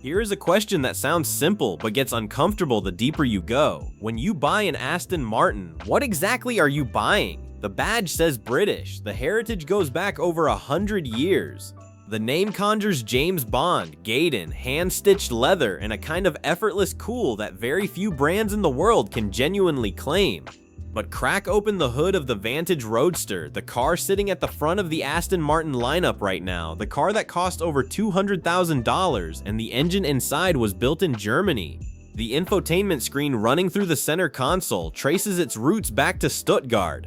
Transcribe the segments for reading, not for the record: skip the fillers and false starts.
Here is a question that sounds simple but gets uncomfortable the deeper you go. When you buy an Aston Martin, what exactly are you buying? The badge says British. The heritage goes back over 100 years. The name conjures James Bond, Gaydon, hand-stitched leather, and a kind of effortless cool that very few brands in the world can genuinely claim. But crack open the hood of the Vantage Roadster, the car sitting at the front of the Aston Martin lineup right now, the car that cost over $200,000, and the engine inside was built in Germany. The infotainment screen running through the center console traces its roots back to Stuttgart.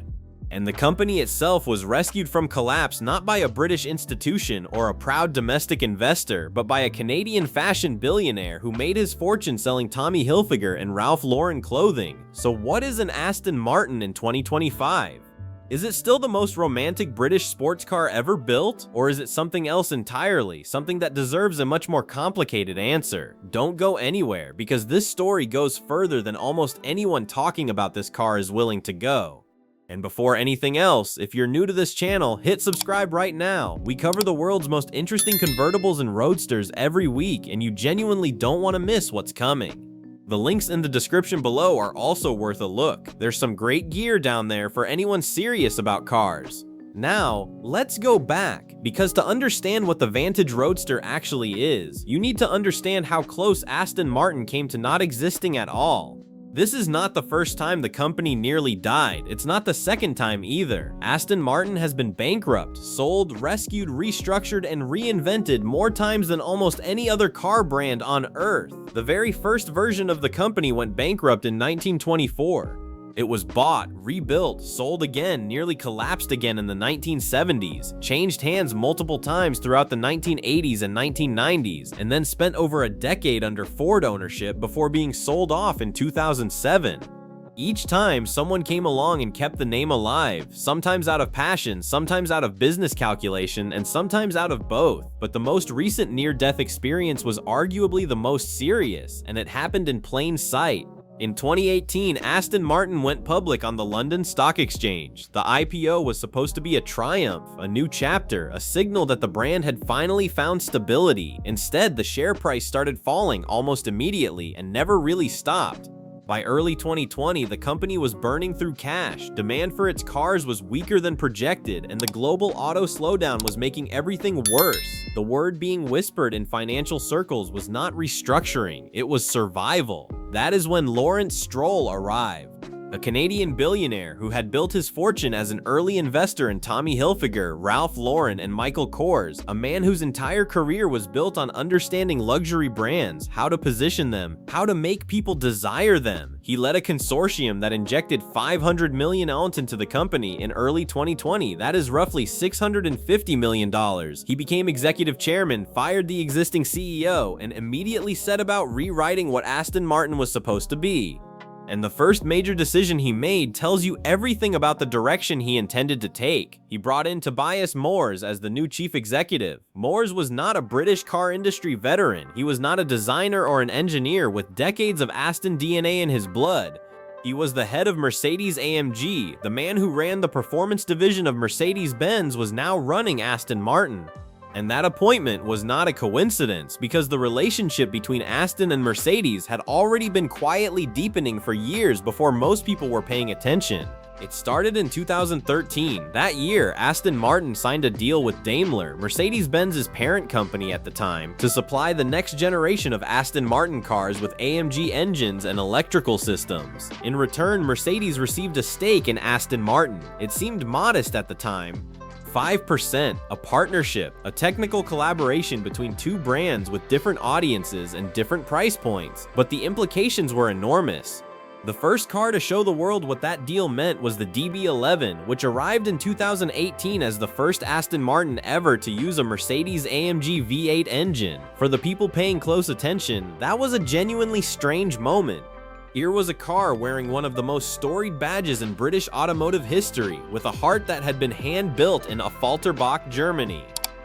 And the company itself was rescued from collapse not by a British institution or a proud domestic investor, but by a Canadian fashion billionaire who made his fortune selling Tommy Hilfiger and Ralph Lauren clothing. So what is an Aston Martin in 2025? Is it still the most romantic British sports car ever built? Or is it something else entirely, something that deserves a much more complicated answer? Don't go anywhere, because this story goes further than almost anyone talking about this car is willing to go. And before anything else, if you're new to this channel, hit subscribe right now. We cover the world's most interesting convertibles and roadsters every week, and you genuinely don't want to miss what's coming. The links in the description below are also worth a look. There's some great gear down there for anyone serious about cars. Now, let's go back, because to understand what the Vantage Roadster actually is, you need to understand how close Aston Martin came to not existing at all. This is not the first time the company nearly died. It's not the second time either. Aston Martin has been bankrupt, sold, rescued, restructured, and reinvented more times than almost any other car brand on Earth. The very first version of the company went bankrupt in 1924. It was bought, rebuilt, sold again, nearly collapsed again in the 1970s, changed hands multiple times throughout the 1980s and 1990s, and then spent over a decade under Ford ownership before being sold off in 2007. Each time, someone came along and kept the name alive, sometimes out of passion, sometimes out of business calculation, and sometimes out of both. But the most recent near-death experience was arguably the most serious, and it happened in plain sight. In 2018, Aston Martin went public on the London Stock Exchange. The IPO was supposed to be a triumph, a new chapter, a signal that the brand had finally found stability. Instead, the share price started falling almost immediately and never really stopped. By early 2020, the company was burning through cash, demand for its cars was weaker than projected, and the global auto slowdown was making everything worse. The word being whispered in financial circles was not restructuring, it was survival. That is when Lawrence Stroll arrived, a Canadian billionaire who had built his fortune as an early investor in Tommy Hilfiger, Ralph Lauren, and Michael Kors, a man whose entire career was built on understanding luxury brands, how to position them, how to make people desire them. He led a consortium that injected $500 million into the company in early 2020. That is roughly $650 million. He became executive chairman, fired the existing CEO, and immediately set about rewriting what Aston Martin was supposed to be. And the first major decision he made tells you everything about the direction he intended to take. He brought in Tobias Moers as the new chief executive. Moers was not a British car industry veteran. He was not a designer or an engineer with decades of Aston DNA in his blood. He was the head of Mercedes-AMG. The man who ran the performance division of Mercedes-Benz was now running Aston Martin. And that appointment was not a coincidence, because the relationship between Aston and Mercedes had already been quietly deepening for years before most people were paying attention. It started in 2013. That year, Aston Martin signed a deal with Daimler, Mercedes-Benz's parent company at the time, to supply the next generation of Aston Martin cars with AMG engines and electrical systems. In return, Mercedes received a stake in Aston Martin. It seemed modest at the time. 5%, a partnership, a technical collaboration between two brands with different audiences and different price points, but the implications were enormous. The first car to show the world what that deal meant was the DB11, which arrived in 2018 as the first Aston Martin ever to use a Mercedes-AMG V8 engine. For the people paying close attention, that was a genuinely strange moment. Here was a car wearing one of the most storied badges in British automotive history, with a heart that had been hand-built in Affalterbach, Germany.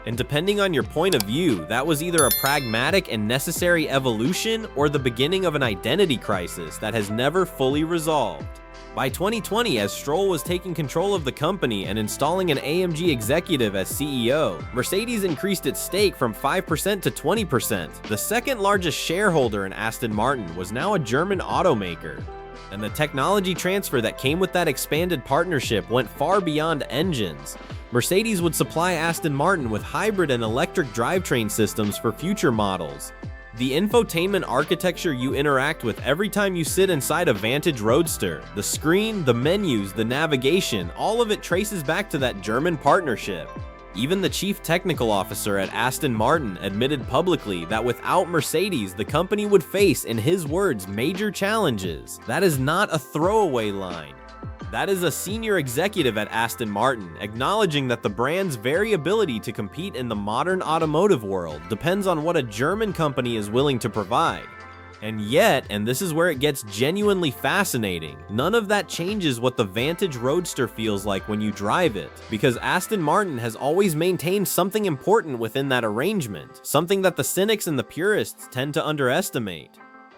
And depending on your point of view, that was either a pragmatic and necessary evolution or the beginning of an identity crisis that has never fully resolved. By 2020, as Stroll was taking control of the company and installing an AMG executive as CEO, Mercedes increased its stake from 5% to 20%. The second largest shareholder in Aston Martin was now a German automaker. And the technology transfer that came with that expanded partnership went far beyond engines. Mercedes would supply Aston Martin with hybrid and electric drivetrain systems for future models. The infotainment architecture you interact with every time you sit inside a Vantage Roadster, the screen, the menus, the navigation, all of it traces back to that German partnership. Even the chief technical officer at Aston Martin admitted publicly that without Mercedes, the company would face, in his words, major challenges. That is not a throwaway line. That is a senior executive at Aston Martin, acknowledging that the brand's very ability to compete in the modern automotive world depends on what a German company is willing to provide. And yet, and this is where it gets genuinely fascinating, none of that changes what the Vantage Roadster feels like when you drive it, because Aston Martin has always maintained something important within that arrangement, something that the cynics and the purists tend to underestimate.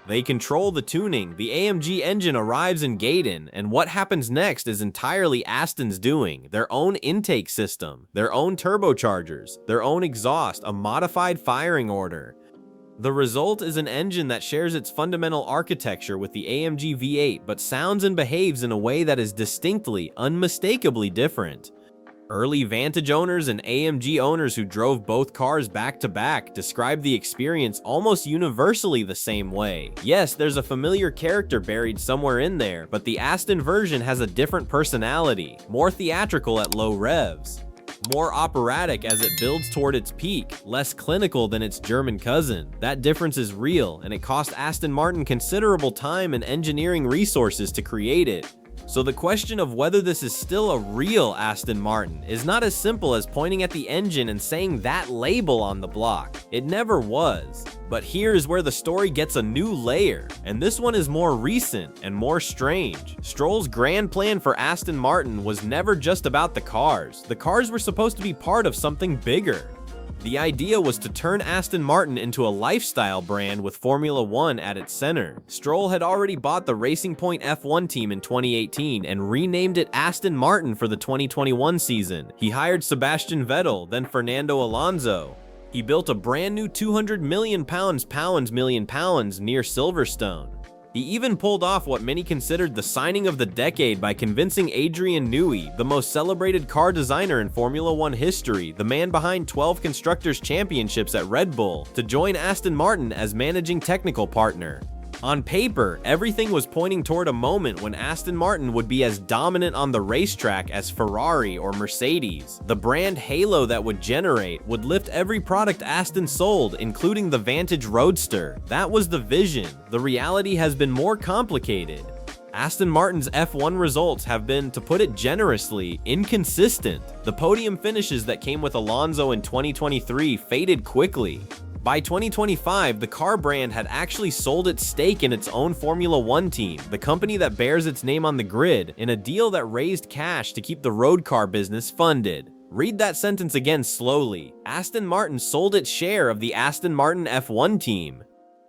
They control the tuning, the AMG engine arrives in Gaydon, and what happens next is entirely Aston's doing. Their own intake system, their own turbochargers, their own exhaust, a modified firing order. The result is an engine that shares its fundamental architecture with the AMG V8 but sounds and behaves in a way that is distinctly, unmistakably different. Early Vantage owners and AMG owners who drove both cars back to back describe the experience almost universally the same way. Yes, there's a familiar character buried somewhere in there, but the Aston version has a different personality, more theatrical at low revs, more operatic as it builds toward its peak, less clinical than its German cousin. That difference is real, and it cost Aston Martin considerable time and engineering resources to create it. So the question of whether this is still a real Aston Martin is not as simple as pointing at the engine and saying that label on the block. It never was. But here is where the story gets a new layer, and this one is more recent and more strange. Stroll's grand plan for Aston Martin was never just about the cars. The cars were supposed to be part of something bigger. The idea was to turn Aston Martin into a lifestyle brand with Formula 1 at its center. Stroll had already bought the Racing Point F1 team in 2018 and renamed it Aston Martin for the 2021 season. He hired Sebastian Vettel, then Fernando Alonso. He built a brand new £200 million near Silverstone. He even pulled off what many considered the signing of the decade by convincing Adrian Newey, the most celebrated car designer in Formula 1 history, the man behind 12 Constructors' Championships at Red Bull, to join Aston Martin as managing technical partner. On paper, everything was pointing toward a moment when Aston Martin would be as dominant on the racetrack as Ferrari or Mercedes. The brand halo that would generate would lift every product Aston sold, including the Vantage Roadster. That was the vision. The reality has been more complicated. Aston Martin's F1 results have been, to put it generously, inconsistent. The podium finishes that came with Alonso in 2023 faded quickly. By 2025, the car brand had actually sold its stake in its own Formula 1 team, the company that bears its name on the grid, in a deal that raised cash to keep the road car business funded. Read that sentence again slowly. Aston Martin sold its share of the Aston Martin F1 team.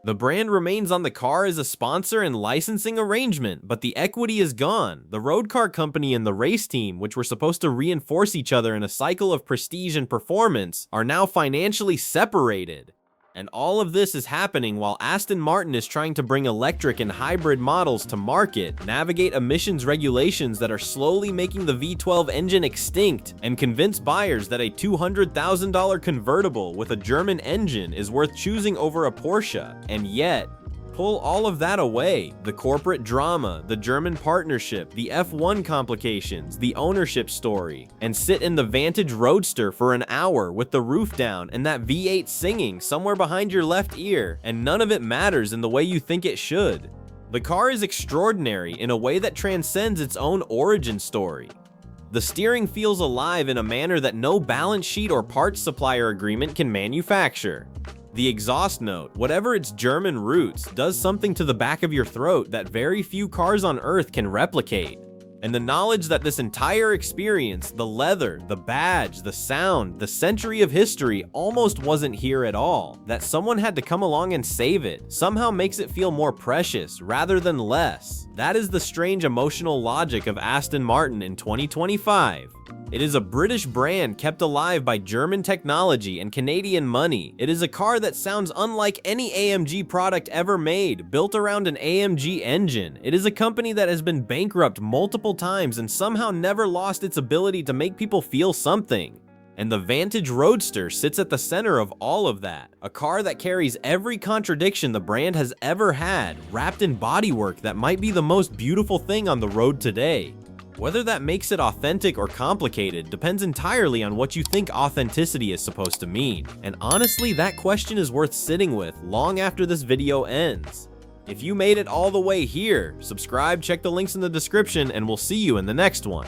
The brand remains on the car as a sponsor and licensing arrangement, but the equity is gone. The road car company and the race team, which were supposed to reinforce each other in a cycle of prestige and performance, are now financially separated. And all of this is happening while Aston Martin is trying to bring electric and hybrid models to market, navigate emissions regulations that are slowly making the V12 engine extinct, and convince buyers that a $200,000 convertible with a German engine is worth choosing over a Porsche. And yet, pull all of that away, the corporate drama, the German partnership, the F1 complications, the ownership story, and sit in the Vantage Roadster for an hour with the roof down and that V8 singing somewhere behind your left ear, and none of it matters in the way you think it should. The car is extraordinary in a way that transcends its own origin story. The steering feels alive in a manner that no balance sheet or parts supplier agreement can manufacture. The exhaust note, whatever its German roots, does something to the back of your throat that very few cars on Earth can replicate. And the knowledge that this entire experience, the leather, the badge, the sound, the century of history almost wasn't here at all, that someone had to come along and save it, somehow makes it feel more precious rather than less. That is the strange emotional logic of Aston Martin in 2025. It is a British brand kept alive by German technology and Canadian money. It is a car that sounds unlike any AMG product ever made, built around an AMG engine. It is a company that has been bankrupt multiple times and somehow never lost its ability to make people feel something. And the Vantage Roadster sits at the center of all of that. A car that carries every contradiction the brand has ever had, wrapped in bodywork that might be the most beautiful thing on the road today. Whether that makes it authentic or complicated depends entirely on what you think authenticity is supposed to mean. And honestly, that question is worth sitting with long after this video ends. If you made it all the way here, subscribe, check the links in the description, and we'll see you in the next one.